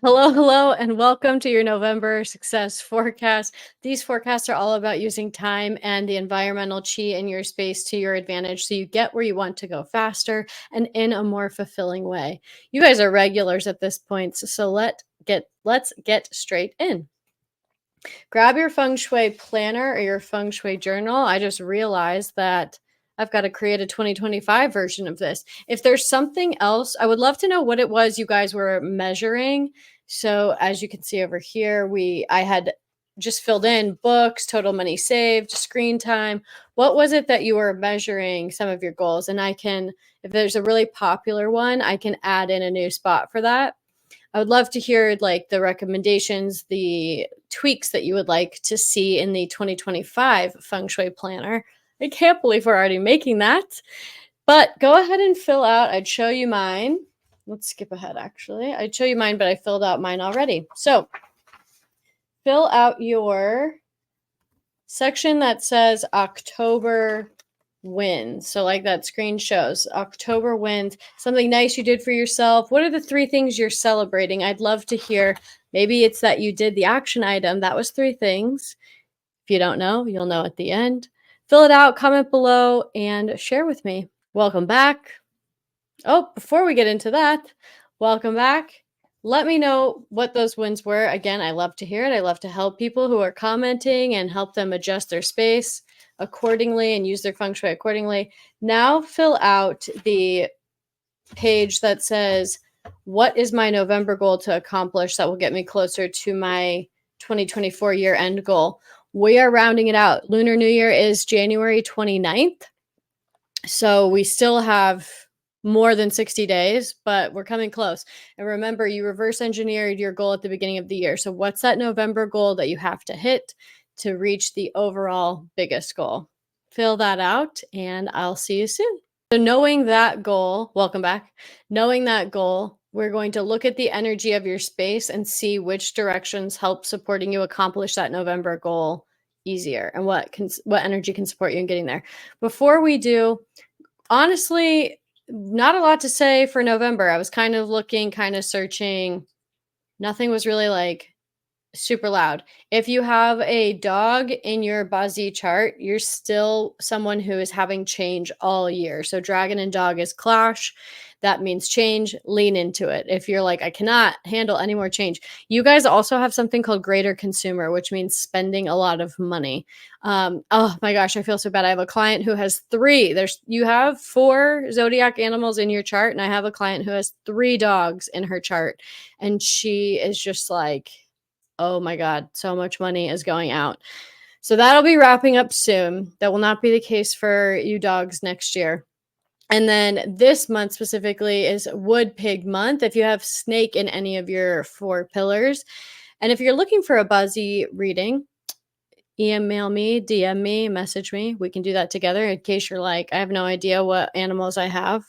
Hello, hello, and welcome to your November success forecast. These forecasts are all about using time and the environmental chi in your space to your advantage so you get where you want to go faster and in a more fulfilling way. You guys are regulars at this point, so let's get straight in. Grab your Feng Shui planner or your Feng Shui journal. I just realized that I've got to create a 2025 version of this. If there's something else, I would love to know what it was you guys were measuring. So as you can see over here, I had just filled in books, total money saved, screen time. What was it that you were measuring some of your goals? And if there's a really popular one, I can add in a new spot for that. I would love to hear like the recommendations, the tweaks that you would like to see in the 2025 Feng Shui planner. I can't believe we're already making that. But go ahead and fill out. I'd show you mine. Let's skip ahead, actually. I'd show you mine, but I filled out mine already. So fill out your section that says October wins. So like that screen shows, October wins, something nice you did for yourself. What are the 3 things you're celebrating? I'd love to hear. Maybe it's that you did the action item. That was 3 things. If you don't know, you'll know at the end. Fill it out, comment below, and share with me. Welcome back. Oh, before we get into that, welcome back. Let me know what those wins were. Again, I love to hear it. I love to help people who are commenting and help them adjust their space accordingly and use their feng shui accordingly. Now fill out the page that says, what is my November goal to accomplish that will get me closer to my 2024 year end goal? We are rounding it out. Lunar New Year is January 29th. So we still have more than 60 days, but we're coming close. And remember, you reverse engineered your goal at the beginning of the year. So what's that November goal that you have to hit to reach the overall biggest goal? Fill that out and I'll see you soon. So knowing that goal, welcome back. Knowing that goal, we're going to look at the energy of your space and see which directions help supporting you accomplish that November goal easier and what energy can support you in getting there. Before we do, honestly, not a lot to say for November. I was kind of looking, kind of searching. Nothing was really like super loud. If you have a dog in your Bazi chart, you're still someone who is having change all year. So dragon and dog is clash. That means change. Lean into it. If you're like, I cannot handle any more change. You guys also have something called greater consumer, which means spending a lot of money. Oh my gosh, I feel so bad. I have a client who has 3. You have 4 zodiac animals in your chart, and I have a client who has 3 dogs in her chart, and she is just like, oh my God, so much money is going out. So that'll be wrapping up soon. That will not be the case for you dogs next year. And then this month specifically is Wood Pig month. If you have snake in any of your 4 pillars, and if you're looking for a Buzzy reading, email me, DM me, message me. We can do that together in case you're like, I have no idea what animals I have.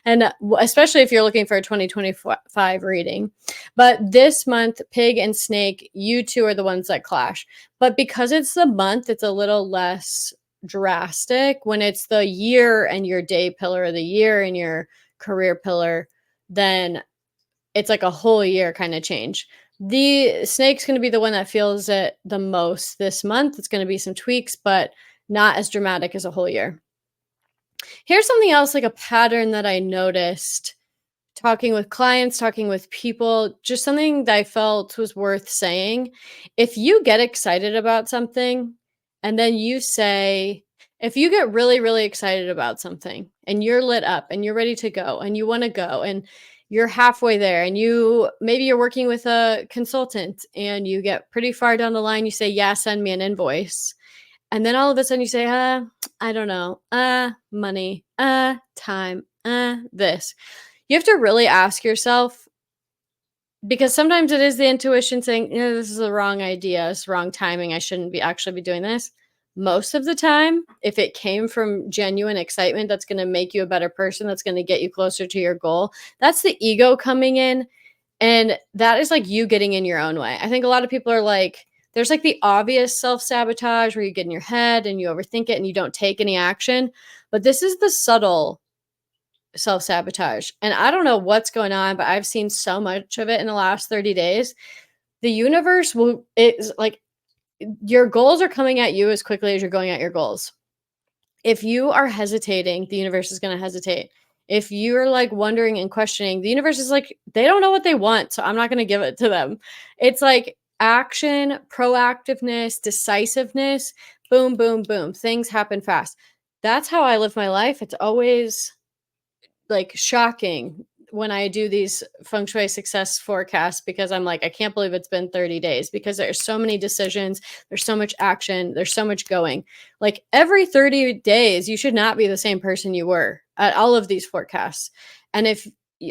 And especially if you're looking for a 2025 reading. But this month, pig and snake, you 2 are the ones that clash. But because it's the month, it's a little less drastic. When it's the year and your day pillar, or the year and your career pillar, then it's like a whole year kind of change. The snake's going to be the one that feels it the most this month. It's going to be some tweaks, but not as dramatic as a whole year. Here's something else, like a pattern that I noticed talking with clients, talking with people, just something that I felt was worth saying. If you get excited about something and then you say, if you get really, really excited about something and you're lit up and you're ready to go and you want to go and you're halfway there and maybe you're working with a consultant and you get pretty far down the line, you say, yeah, send me an invoice. And then all of a sudden you say, I don't know, money, time, this. You have to really ask yourself, because sometimes it is the intuition saying, this is the wrong idea, it's wrong timing, I shouldn't actually be doing this. Most of the time, if it came from genuine excitement, that's going to make you a better person, that's going to get you closer to your goal. That's the ego coming in. And that is like you getting in your own way. I think a lot of people are like, there's like the obvious self-sabotage where you get in your head and you overthink it and you don't take any action. But this is the subtle self-sabotage. And I don't know what's going on, but I've seen so much of it in the last 30 days. The universe will it's like your goals are coming at you as quickly as you're going at your goals. If you are hesitating, the universe is going to hesitate. If you're like wondering and questioning, the universe is like, they don't know what they want, so I'm not going to give it to them. It's like action, proactiveness, decisiveness, boom, boom, boom. Things happen fast. That's how I live my life. It's always like shocking when I do these feng shui success forecasts because I'm like, I can't believe it's been 30 days because there's so many decisions, there's so much action, there's so much going. Like every 30 days, you should not be the same person you were at all of these forecasts. And if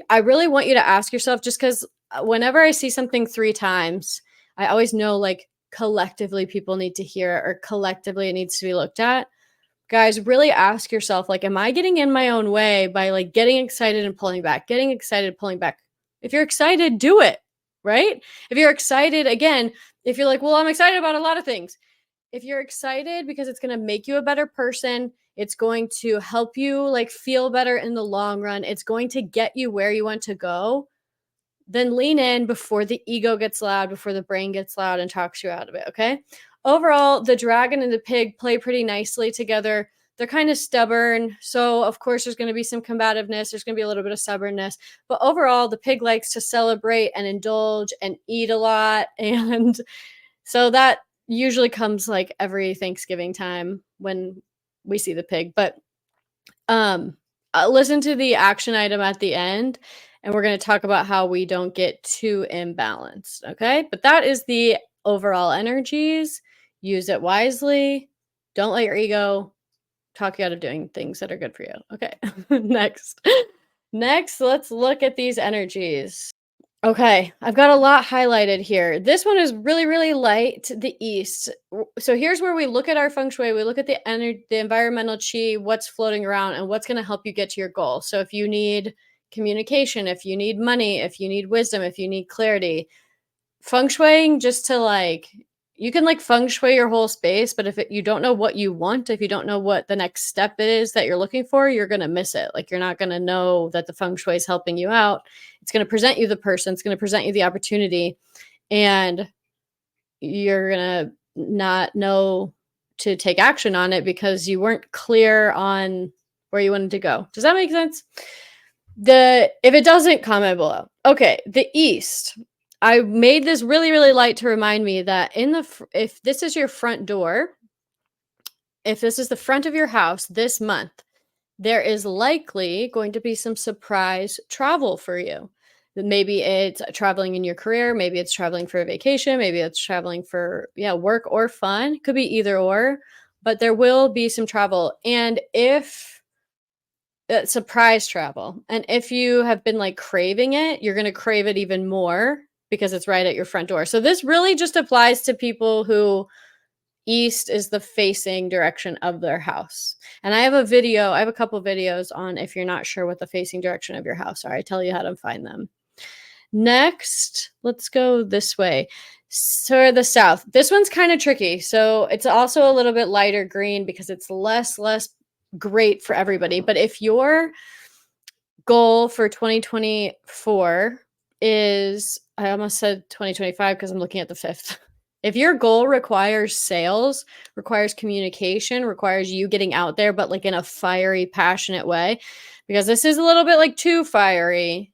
I really want you to ask yourself, just because whenever I see something 3 times, I always know like collectively people need to hear it or collectively it needs to be looked at. Guys, really ask yourself, like, am I getting in my own way by like getting excited and pulling back, getting excited, pulling back? If you're excited, do it, right? If you're excited, again, if you're like, well, I'm excited about a lot of things. If you're excited because it's going to make you a better person, it's going to help you like feel better in the long run, it's going to get you where you want to go, then lean in before the ego gets loud, before the brain gets loud and talks you out of it. Okay. Overall, the dragon and the pig play pretty nicely together. They're kind of stubborn. So, of course, there's going to be some combativeness. There's going to be a little bit of stubbornness. But overall, the pig likes to celebrate and indulge and eat a lot. And so that usually comes like every Thanksgiving time when we see the pig. But listen to the action item at the end, and we're going to talk about how we don't get too imbalanced. Okay. But that is the overall energies. Use it wisely. Don't let your ego talk you out of doing things that are good for you. Okay. Next. Next, let's look at these energies. Okay, I've got a lot highlighted here. This one is really, really light, the east. So here's where we look at our feng shui, we look at the energy, the environmental chi, what's floating around, and what's going to help you get to your goal. So if you need communication, if you need money, if you need wisdom, if you need clarity, feng shuiing just to like you can like feng shui your whole space, but if you don't know what you want, if you don't know what the next step is that you're looking for, you're going to miss it. Like you're not going to know that the feng shui is helping you out. It's going to present you the person, it's going to present you the opportunity, and you're going to not know to take action on it because you weren't clear on where you wanted to go. Does that make sense? If it doesn't, comment below. Okay, the east. I made this really, really light to remind me that if this is your front door, if this is the front of your house this month, there is likely going to be some surprise travel for you. Maybe it's traveling in your career, maybe it's traveling for a vacation, maybe it's traveling for work or fun. Could be either or, but there will be some travel. And if surprise travel, and if you have been like craving it, you're going to crave it even more because it's right at your front door. So this really just applies to people who east is the facing direction of their house. And I have a couple videos on if you're not sure what the facing direction of your house are. I tell you how to find them. Next, let's go this way. So the south. This one's kind of tricky. So it's also a little bit lighter green because it's less great for everybody. But if your goal for 2024 is, I almost said 2025 because I'm looking at the 5th. If your goal requires sales, requires communication, requires you getting out there, but like in a fiery, passionate way, because this is a little bit like too fiery,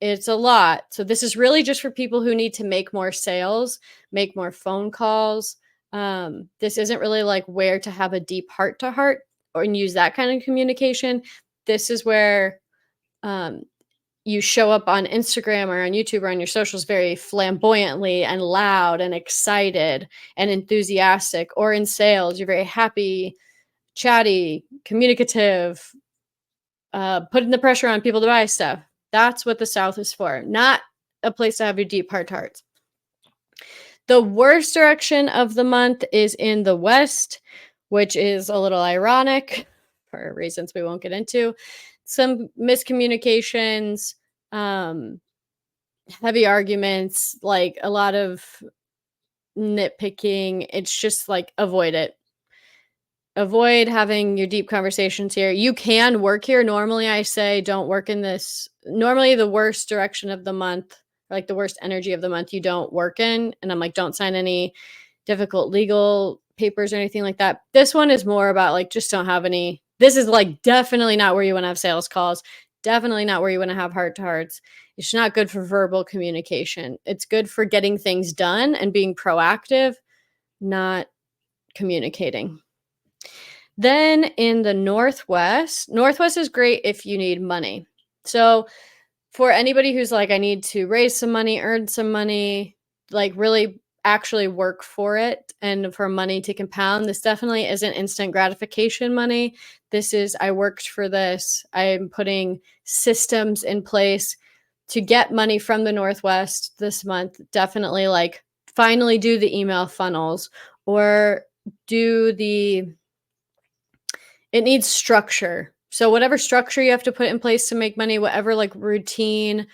it's a lot. So this is really just for people who need to make more sales, make more phone calls. This isn't really like where to have a deep heart to heart or use that kind of communication. This is where you show up on Instagram or on YouTube or on your socials very flamboyantly and loud and excited and enthusiastic, or in sales, you're very happy, chatty, communicative, putting the pressure on people to buy stuff. That's what the South is for, not a place to have your deep heart to hearts. The worst direction of the month is in the West, which is a little ironic for reasons we won't get into. Some miscommunications, heavy arguments, like a lot of nitpicking. It's just like avoid it. avoid having your deep conversations here. You can work here. Normally, I say don't work in this. Normally, the worst direction of the month, like the worst energy of the month, you don't work in. And I'm like, don't sign any difficult legal papers or anything like that. This one is more about like, just don't have any. This is like definitely not where you want to have sales calls. Definitely not where you want to have heart to hearts. It's not good for verbal communication. It's good for getting things done and being proactive, not communicating. Then in the Northwest is great if you need money. So for anybody who's like, I need to raise some money, earn some money, like really actually work for it and for money to compound, this definitely isn't instant gratification money. This is, I worked for this. I'm putting systems in place to get money from the Northwest this month. Definitely like finally do the email funnels or do the it needs structure. So whatever structure you have to put in place to make money, whatever like routine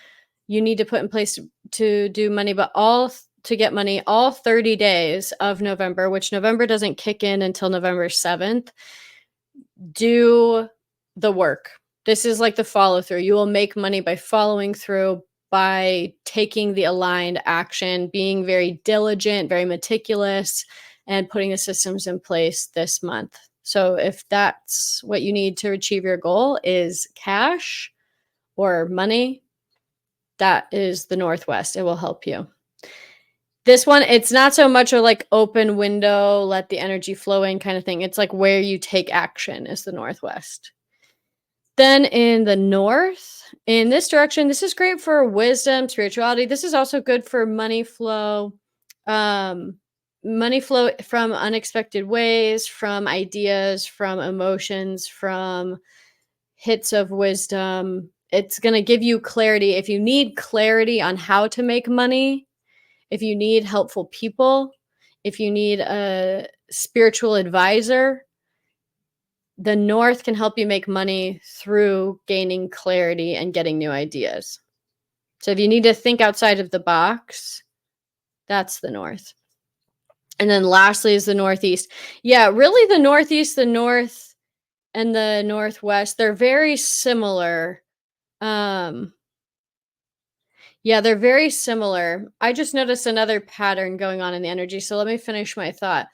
you need to put in place to do money, but all to get money all 30 days of November, which November doesn't kick in until November 7th, do the work. This is like the follow through. You will make money by following through, by taking the aligned action, being very diligent, very meticulous, and putting the systems in place this month. So if that's what you need to achieve your goal is cash or money, that is the Northwest. It will help you. This one, it's not so much a like open window, let the energy flow in kind of thing. It's like where you take action is the Northwest. Then in the North, in this direction, this is great for wisdom, spirituality. This is also good for money flow from unexpected ways, from ideas, from emotions, from hits of wisdom. It's going to give you clarity. If you need clarity on how to make money, if you need helpful people, if you need a spiritual advisor, the North can help you make money through gaining clarity and getting new ideas. So if you need to think outside of the box, that's the North. And then lastly is the Northeast. Yeah, really the Northeast, the North, and the Northwest, they're very similar. Yeah, they're very similar. I just noticed another pattern going on in the energy. So let me finish my thought.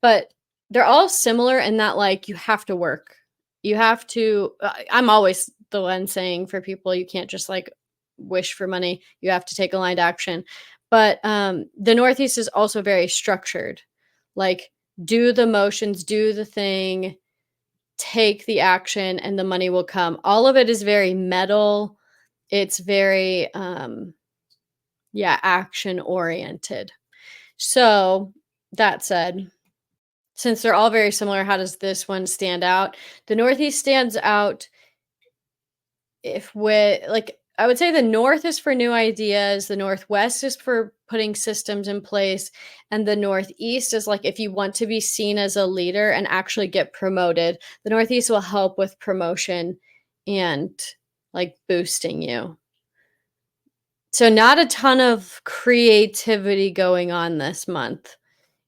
But they're all similar in that, like, you have to work. You have to, I'm always the one saying for people, you can't just like wish for money. You have to take aligned action. But the Northeast is also very structured. Like, do the motions, do the thing, take the action, and the money will come. All of it is very metal. It's very, action oriented. So that said, since they're all very similar, how does this one stand out? The Northeast stands out if with like I would say the North is for new ideas, the Northwest is for putting systems in place, and the Northeast is like if you want to be seen as a leader and actually get promoted, the Northeast will help with promotion and like boosting you. So not a ton of creativity going on this month.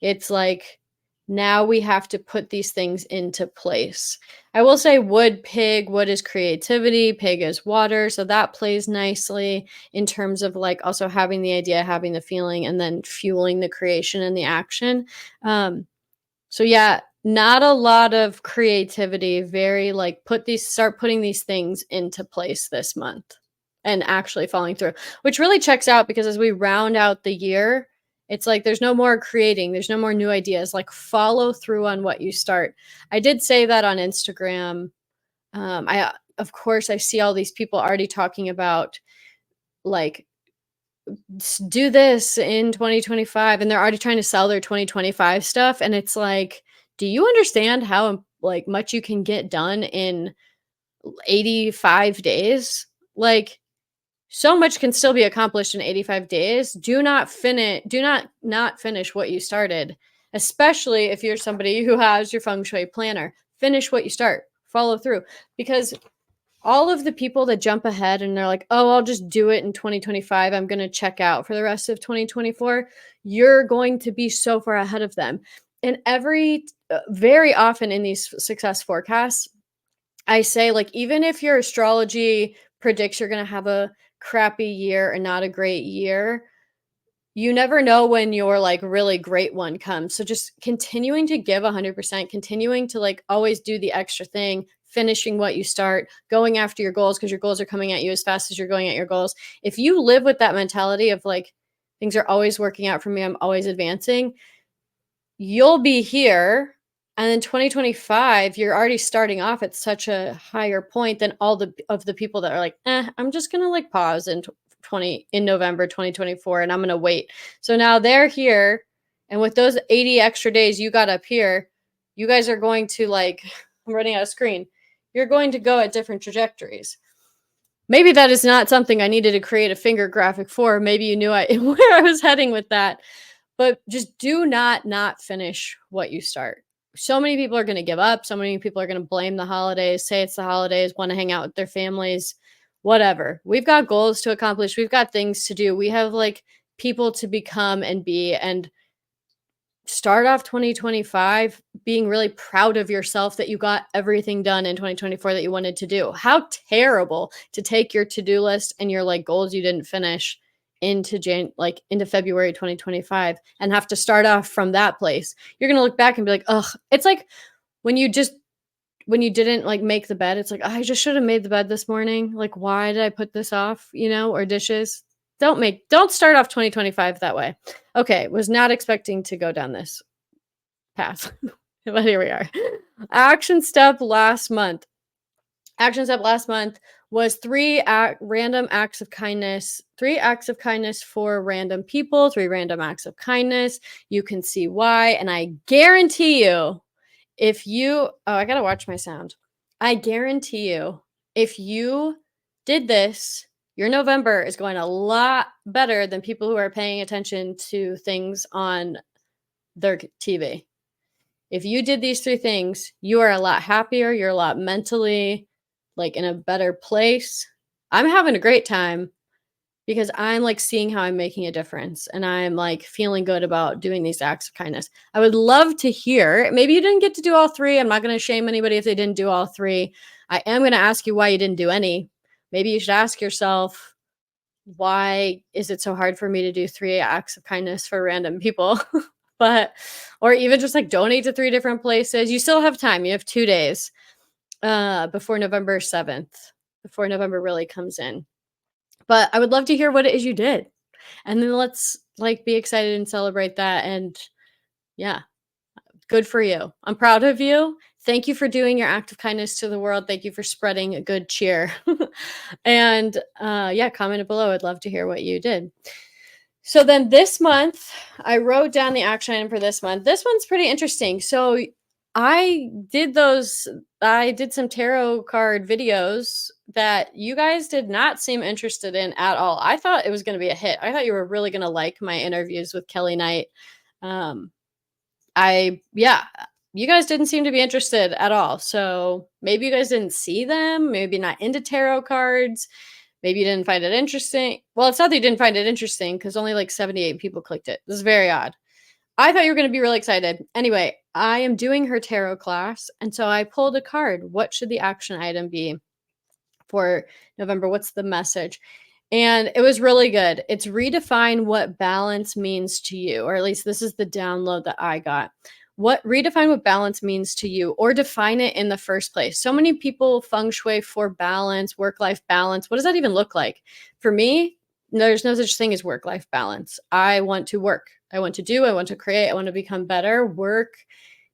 It's like now we have to put these things into place. I will say wood is creativity, pig is water, so that plays nicely in terms of like also having the idea, having the feeling, and then fueling the creation and the action. So yeah, not a lot of creativity, very like start putting these things into place this month and actually following through, which really checks out because as we round out the year, it's like there's no more creating, there's no more new ideas, like follow through on what you start. I did say that on Instagram. I of course I see all these people already talking about like do this in 2025 and they're already trying to sell their 2025 stuff, and it's like, do you understand how like much you can get done in 85 days? Like so much can still be accomplished in 85 days. Do not not finish what you started, especially if you're somebody who has your Feng Shui planner. Finish what you start, follow through, because all of the people that jump ahead and they're like, oh, I'll just do it in 2025. I'm going to check out for the rest of 2024. You're going to be so far ahead of them. in every very often in these success forecasts, I say, like, even if your astrology predicts you're gonna have a crappy year and not a great year, you never know when your, like, really great one comes. So just continuing to give 100%, continuing to, like, always do the extra thing, finishing what you start, going after your goals because your goals are coming at you as fast as you're going at your goals. If you live with that mentality of, like, things are always working out for me, I'm always advancing, you'll be here, and then 2025 you're already starting off at such a higher point than all the people that are like, I'm just gonna, like, pause in 20 in November 2024 and I'm gonna wait. So now they're here, and with those 80 extra days you got up here, you guys are going to, like, I'm running out of screen, you're going to go at different trajectories. Maybe that is not something I needed to create a finger graphic for. Maybe you knew where I was heading with that. But just do not finish what you start. So many people are going to give up. So many people are going to blame the holidays, say it's the holidays, want to hang out with their families, whatever. We've got goals to accomplish. We've got things to do. We have, like, people to become and be. And start off 2025 being really proud of yourself that you got everything done in 2024 that you wanted to do. How terrible to take your to-do list and your, like, goals you didn't finish into into February 2025 and have to start off from that place. You're going to look back and be like, "Ugh." It's like when you didn't, like, make the bed, it's like, "Oh, I just should have made the bed this morning. Like, why did I put this off?" Or dishes. Don't start off 2025 that way. Okay, was not expecting to go down this path, but here we are. Action step last month. Action step last month was random acts of kindness, 3 acts of kindness for random people, 3 random acts of kindness. You can see why, and I guarantee you, if you oh, I gotta watch my sound. I guarantee you, if you did this, your November is going a lot better than people who are paying attention to things on their TV. If you did these 3 things, you are a lot happier, you're a lot mentally, like, in a better place. I'm having a great time because I'm, like, seeing how I'm making a difference, and I'm, like, feeling good about doing these acts of kindness. I would love to hear, maybe you didn't get to do all 3. I'm not gonna shame anybody if they didn't do all 3. I am gonna ask you why you didn't do any. Maybe you should ask yourself, "Why is it so hard for me to do 3 acts of kindness for random people?" But or even just, like, donate to 3 different places. You still have time. You have 2 days, before November 7th, before November really comes in. But I would love to hear what it is you did, and then let's, like, be excited and celebrate that, and yeah, good for you. I'm proud of you. Thank you for doing your act of kindness to the world. Thank you for spreading a good cheer. And, yeah, comment below. I'd love to hear what you did. So then this month, I wrote down the action item for this month. This one's pretty interesting. So I did some tarot card videos that you guys did not seem interested in at all. I thought it was going to be a hit. I thought you were really going to like my interviews with Kelly Knight. Um, yeah, you guys didn't seem to be interested at all. So maybe you guys didn't see them, maybe not into tarot cards. Maybe you didn't find it interesting. Well, it's not that you didn't find it interesting because only like 78 people clicked it. This is very odd. I thought you were going to be really excited. Anyway, I am doing her tarot class. And so I pulled a card. What should the action item be for November? What's the message? And it was really good. It's redefine what balance means to you, or at least this is the download that I got. Redefine what balance means to you, or define it in the first place. So many people feng shui for balance, work-life balance. What does that even look like? For me, there's no such thing as work-life balance. I want to work. I want to do, I want to create, I want to become better. Work,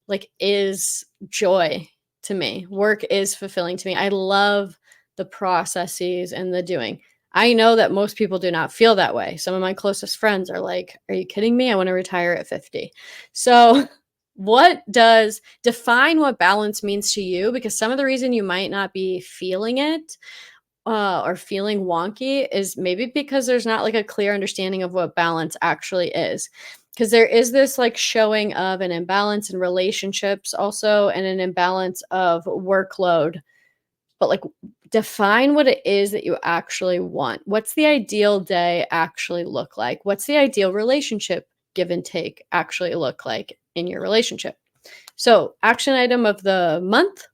like, is joy to me. Work is fulfilling to me. I love the processes and the doing. I know that most people do not feel that way. Some of my closest friends are like, "Are you kidding me? I want to retire at 50." So define what balance means to you, because some of the reason you might not be feeling it or feeling wonky is maybe because there's not, like, a clear understanding of what balance actually is. Because there is this, like, showing of an imbalance in relationships also, and an imbalance of workload. But, like, define what it is that you actually want. What's the ideal day actually look like? What's the ideal relationship give and take actually look like in your relationship. So, action item of the month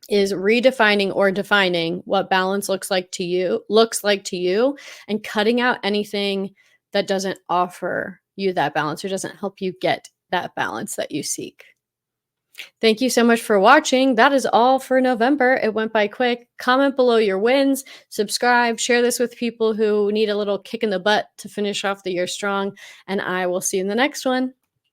is redefining or defining what balance looks like to you and cutting out anything that doesn't offer you that balance or doesn't help you get that balance that you seek. Thank you so much for watching. That is all for November. It went by quick. Comment below your wins, subscribe, share this with people who need a little kick in the butt to finish off the year strong, and I will see you in the next one.